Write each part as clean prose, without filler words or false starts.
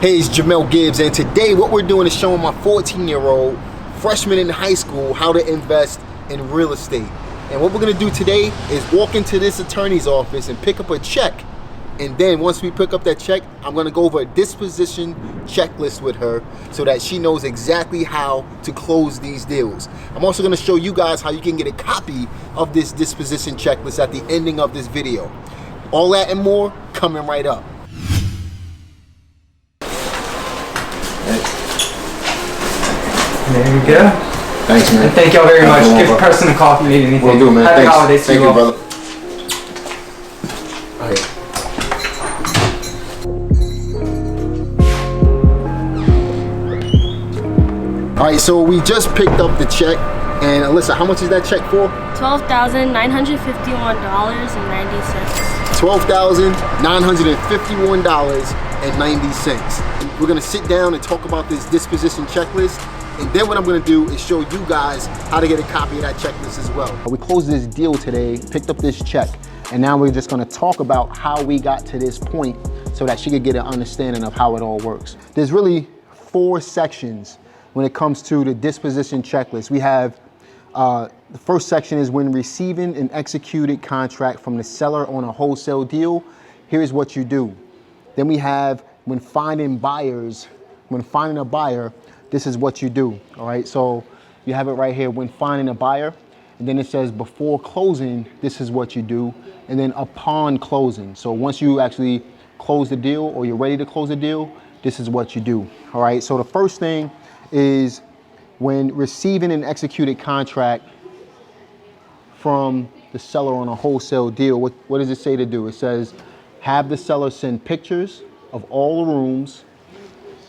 Hey, it's Jamel Gibbs, and today what we're doing is showing my 14-year-old freshman in high school how to invest in real estate. And what we're gonna do today is walk into this attorney's office and pick up a check. And then once we pick up that check, I'm gonna go over a disposition checklist with her so that she knows exactly how to close these deals. I'm also gonna show you guys how you can get a copy of this disposition checklist at the ending of this video. All that and more coming right up. There you go. Thanks, man. And thank y'all very much. Give person a coffee, need anything. Will do, man. Happy Thanks. holidays to Thank you all. brother. All right, so we just picked up the check. And Alyssa, how much is that check for? $12,951.90. $12,951.90. We're gonna sit down and talk about this disposition checklist. And then what I'm gonna do is show you guys how to get a copy of that checklist as well. We closed this deal today, picked up this check, and now we're just gonna talk about how we got to this point so that she could get an understanding of how it all works. There's really 4 sections when it comes to the disposition checklist. We have the first section is when receiving an executed contract from the seller on a wholesale deal, here's what you do. Then we have when finding buyers, when finding a buyer, this is what you do, all right? So you have it right here, when finding a buyer, and then it says before closing, this is what you do, and then upon closing. So once you actually close the deal or you're ready to close the deal, this is what you do, all right? So the first thing is when receiving an executed contract from the seller on a wholesale deal, what does it say to do? It says, have the seller send pictures of all the rooms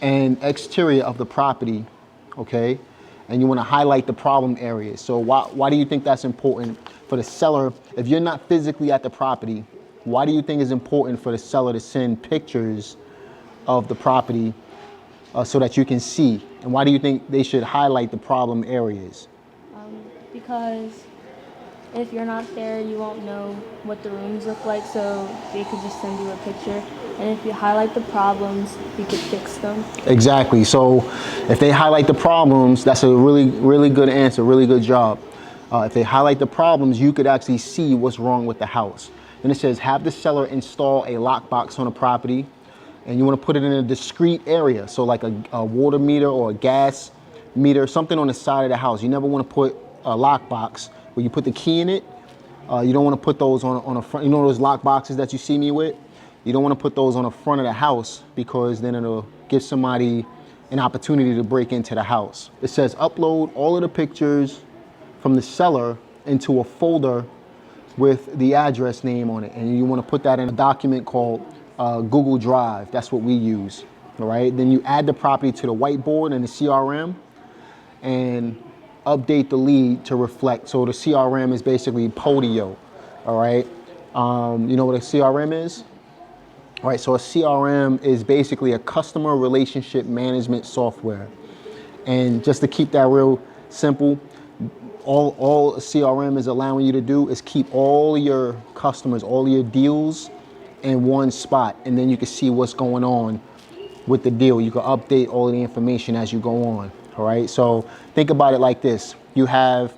and exterior of the property, okay? And you wanna highlight the problem areas. So why do you think that's important for the seller? If you're not physically at the property, why do you think it's important for the seller to send pictures of the property so that you can see? And why do you think they should highlight the problem areas? Because if you're not there, you won't know what the rooms look like, so they could just send you a picture. And if you highlight the problems, you could fix them. Exactly. So if they highlight the problems, that's a really good answer, really good job. If they highlight the problems, you could actually see what's wrong with the house. Then it says, have the seller install a lockbox on the property, and you want to put it in a discrete area. So like a water meter or a gas meter, something on the side of the house. You never want to put a lockbox where you put the key in it. You don't want to put those on a front, you know those lock boxes that you see me with? You don't want to put those on the front of the house because then it'll give somebody an opportunity to break into the house. It says upload all of the pictures from the seller into a folder with the address name on it. And you want to put that in a document called Google Drive. That's what we use, all right? Then you add the property to the whiteboard and the CRM and update the lead to reflect. So the CRM is basically Podio, all right? You know what a CRM is? All right, so a CRM is basically a customer relationship management software. And just to keep that real simple, all a CRM is allowing you to do is keep all your customers, all your deals in one spot, and then you can see what's going on with the deal. You can update all of the information as you go on, all right? So think about it like this. You have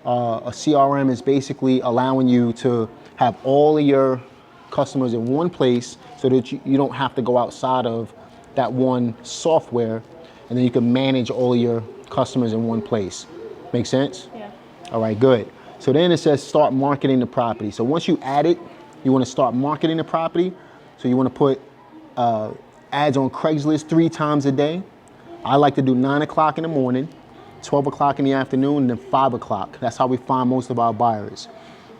a CRM is basically allowing you to have all of your customers in one place so that you don't have to go outside of that one software, and then you can manage all of your customers in one place. Make sense? Yeah. All right, good. So then it says start marketing the property. So once you add it, you want to start marketing the property. So you want to put ads on Craigslist 3 times a day. I like to do 9 o'clock in the morning, 12 o'clock in the afternoon, and then 5 o'clock. That's how we find most of our buyers.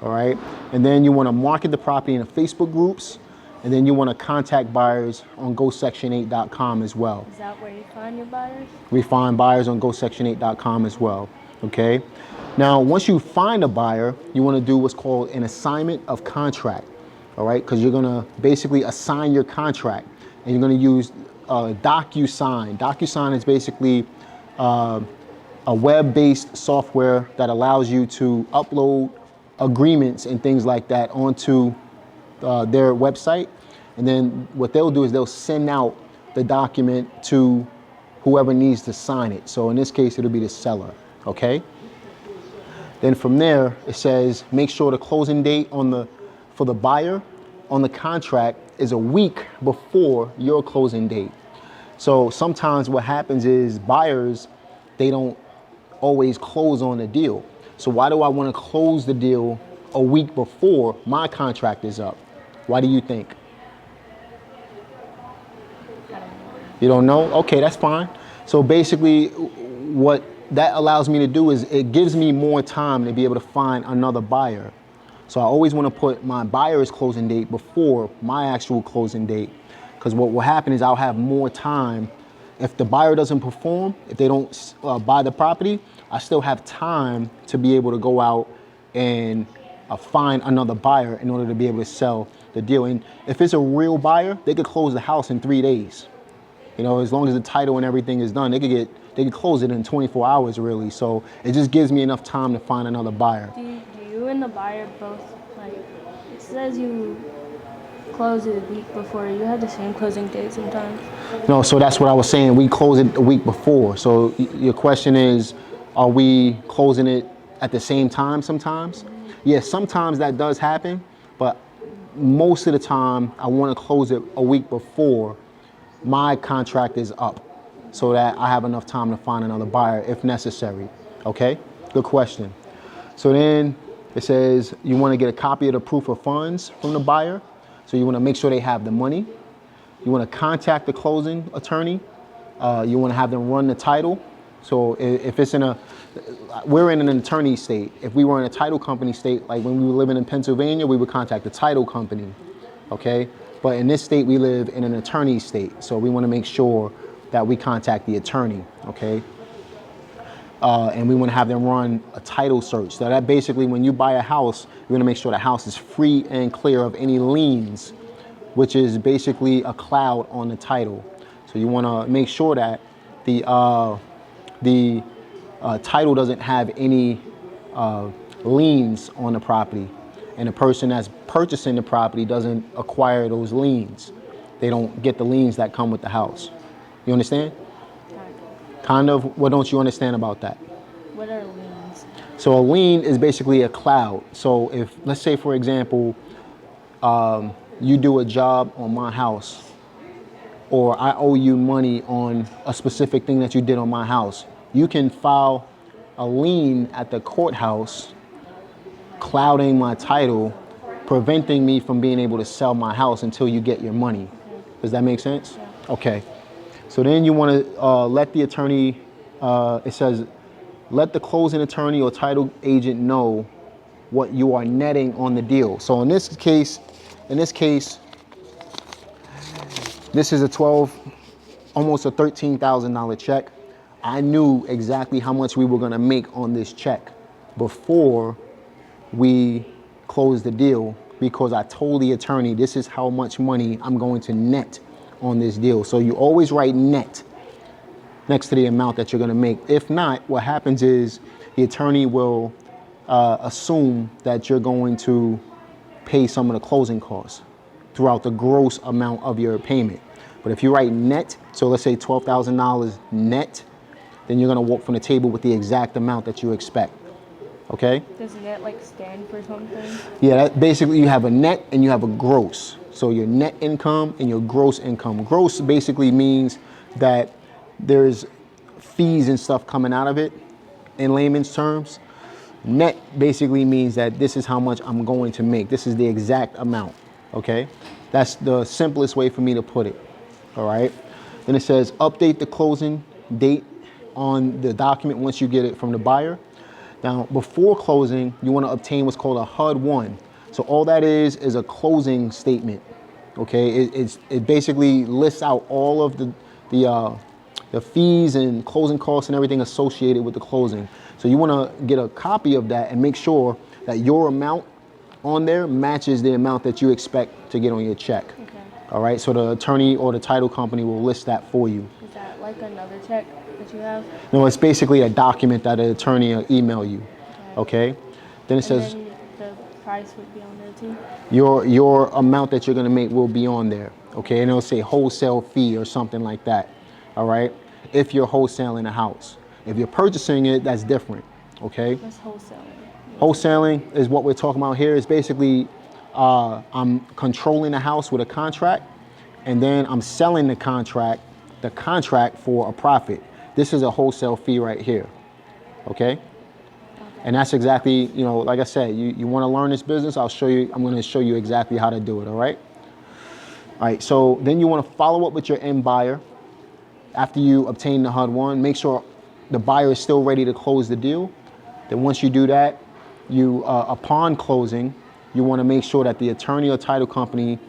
All right. And then you want to market the property in the Facebook groups. And then you want to contact buyers on GoSection8.com as well. Is that where you find your buyers? We find buyers on GoSection8.com as well. Okay. Now, once you find a buyer, you want to do what's called an assignment of contract. All right. Because you're going to basically assign your contract, and you're going to use DocuSign. DocuSign is basically a web-based software that allows you to upload agreements and things like that onto their website. And then what they'll do is they'll send out the document to whoever needs to sign it. So in this case, it'll be the seller, okay? Then from there, it says, make sure the closing date for the buyer on the contract is a week before your closing date. So sometimes what happens is buyers, they don't always close on the deal. So why do I want to close the deal a week before my contract is up? Why do you think? You don't know? Okay, that's fine. So basically what that allows me to do is it gives me more time to be able to find another buyer. So I always want to put my buyer's closing date before my actual closing date, because what will happen is I'll have more time. If the buyer doesn't perform, if they don't buy the property, I still have time to be able to go out and find another buyer in order to be able to sell the deal. And if it's a real buyer, they could close the house in 3 days. You know, as long as the title and everything is done, they could close it in 24 hours really. So it just gives me enough time to find another buyer. Do you and the buyer both, like, it says you close it a week before, you have the same closing date sometimes? No, so that's what I was saying. We close it a week before. So your question is, are we closing it at the same time sometimes? Yes, sometimes that does happen, but most of the time I want to close it a week before my contract is up so that I have enough time to find another buyer if necessary. Okay, good question. So then it says you want to get a copy of the proof of funds from the buyer. So you want to make sure they have the money. You want to contact the closing attorney. You want to have them run the title. So if it's we're in an attorney state. If we were in a title company state, like when we were living in Pennsylvania, we would contact the title company, okay? But in this state, we live in an attorney state. So we want to make sure that we contact the attorney, okay? And we want to have them run a title search. So that basically, when you buy a house, you want to make sure the house is free and clear of any liens, which is basically a cloud on the title. So you want to make sure that the title doesn't have any liens on the property, and the person that's purchasing the property doesn't acquire those liens. They don't get the liens that come with the house. You understand? Kind of. What don't you understand about that? What are liens? So a lien is basically a cloud. So if, let's say for example, you do a job on my house, or I owe you money on a specific thing that you did on my house, you can file a lien at the courthouse clouding my title, preventing me from being able to sell my house until you get your money. Does that make sense? Yeah. Okay. So then you want to let the attorney, it says, let the closing attorney or title agent know what you are netting on the deal. So in this case, this is almost a $13,000 check. I knew exactly how much we were going to make on this check before we closed the deal, because I told the attorney this is how much money I'm going to net on this deal. So you always write net next to the amount that you're going to make. If not, what happens is the attorney will assume that you're going to pay some of the closing costs throughout the gross amount of your payment. But if you write net, so let's say $12,000 net, then you're going to walk from the table with the exact amount that you expect. Okay? Does net like stand for something? Yeah, that basically you have a net and you have a gross. So your net income and your gross income. Gross basically means that there's fees and stuff coming out of it in layman's terms. Net basically means that this is how much I'm going to make. This is the exact amount, okay? That's the simplest way for me to put it, all right? Then it says update the closing date on the document once you get it from the buyer. Now, before closing, you want to obtain what's called a HUD-1. So all that is a closing statement, okay? It basically lists out all of the fees and closing costs and everything associated with the closing. So you want to get a copy of that and make sure that your amount on there matches the amount that you expect to get on your check. Okay. All right, so the attorney or the title company will list that for you. Is that like another check that you have? No, it's basically a document that an attorney will email you. Okay. Then it says, then price would be on there too. Your amount that you're gonna make will be on there, okay? And it'll say wholesale fee or something like that, all right? If you're wholesaling a house. If you're purchasing it, that's different, okay? That's wholesaling. Wholesaling is what we're talking about here. Is basically I'm controlling the house with a contract, and then I'm selling the contract for a profit. This is a wholesale fee right here, okay? And that's exactly, you know, like I said, you want to learn this business, I'm going to show you exactly how to do it, all right? All right, so then you want to follow up with your end buyer after you obtain the HUD-1. Make sure the buyer is still ready to close the deal. Then once you do that, upon closing, you want to make sure that the attorney or title company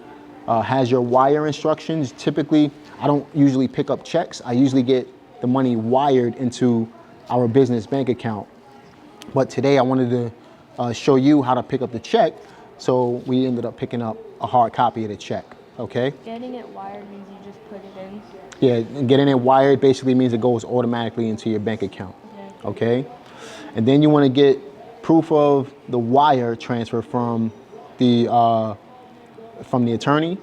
has your wire instructions. Typically, I don't usually pick up checks. I usually get the money wired into our business bank account. But today I wanted to show you how to pick up the check. So we ended up picking up a hard copy of the check, okay? Getting it wired means you just put it in. Yeah, getting it wired basically means it goes automatically into your bank account, okay? And then you want to get proof of the wire transfer from the attorney.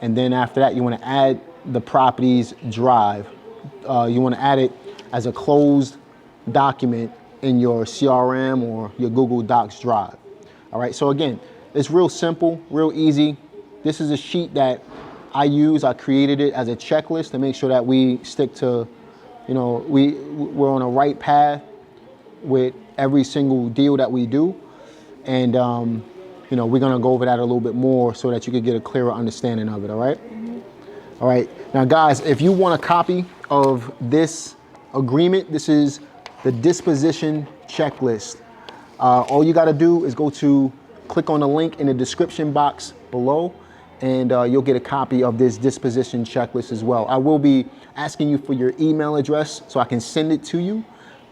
And then after that, you want to add the property's drive. You want to add it as a closed document in your CRM or your Google Docs drive. All right, so again, it's real simple, real easy. This is a sheet that I use. I created it as a checklist to make sure that we stick to, you know, we're on a right path with every single deal that we do. And, you know, we're gonna go over that a little bit more so that you could get a clearer understanding of it, all right? Mm-hmm. All right, now guys, if you want a copy of this agreement, this is the Disposition Checklist. All you gotta do is click on the link in the description box below, and you'll get a copy of this Disposition Checklist as well. I will be asking you for your email address so I can send it to you.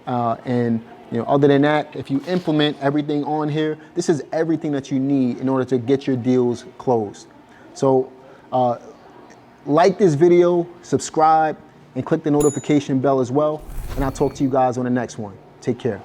And you know, other than that, if you implement everything on here, this is everything that you need in order to get your deals closed. So like this video, subscribe, and click the notification bell as well. And I'll talk to you guys on the next one. Take care.